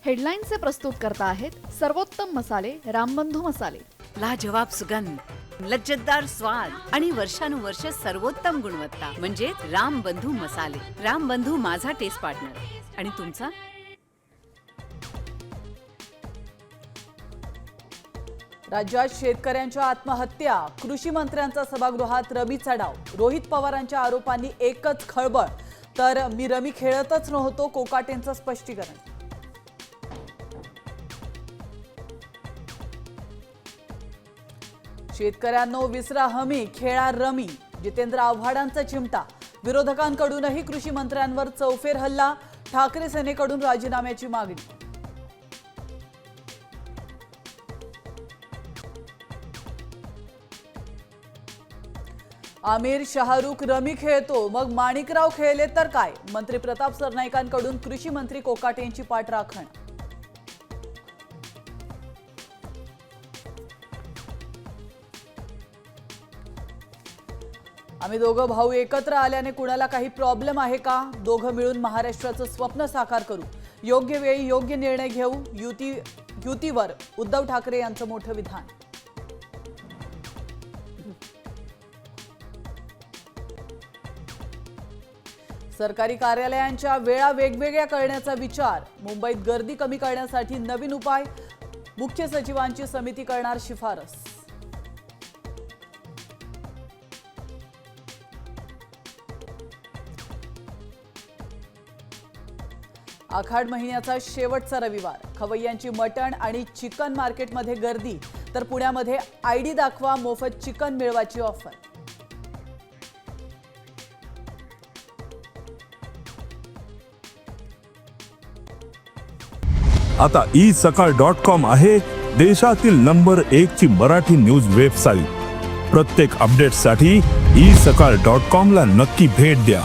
हेडलाईनचे प्रस्तुत करता आहेत सर्वोत्तम मसाले रामबंधू मसाले। लाजवाब सुगंध, लज्जतदार स्वाद आणि वर्षानुवर्ष सर्वोत्तम गुणवत्ता म्हणजे रामबंधू मसाले। रामबंधू माझा टेस्ट पार्टनर आणि तुमचा। राज्यात शेतकऱ्यांच्या आत्महत्या, कृषी मंत्र्यांचा सभागृहात रमीचा डाव, रोहित पवारांच्या आरोपांनी एकच खळबळ, तर मी रमी खेळतच नव्हतो कोकाटेंचं स्पष्टीकरण। शेतकऱ्यांनो विसरा हमी, खेळा रमी, जितेंद्र आव्हाडांचा चिमटा, विरोधकांकडूनही कृषी मंत्र्यांवर चौफेर हल्ला, ठाकरे सेनेकडून राजीनाम्याची मागणी। आमिर शाहरुख रमी खेळतो मग माणिकराव खेळले तर काय, मंत्री प्रताप सरनाईकांकडून कृषी मंत्री कोकाटेंची पाठराखण। आम्ही दोघं भाऊ एकत्र आल्याने कुणाला काही प्रॉब्लेम आहे का, दोघं मिळून महाराष्ट्राचं स्वप्न साकार करू, योग्य वेळी योग्य निर्णय घेऊ, युतीवर उद्धव ठाकरे यांचं मोठं विधान। सरकारी कार्यालयांच्या वेळा वेगवेगळ्या करण्याचा विचार, मुंबईत गर्दी कमी करण्यासाठी नवीन उपाय, मुख्य सचिवांची समिती करणार शिफारस। आखाड महिन्याचा शेवटचा रविवार, खवय्यांची मटण आणि चिकन मार्केटमध्ये गर्दी, तर पुण्यामध्ये आयडी दाखवा मोफत चिकन मिळवाची ऑफर। आता isakal.com आहे देशातील नंबर 1 ची मराठी न्यूज वेबसाईट। प्रत्येक अपडेटसाठी isakal.com ला नक्की भेट द्या।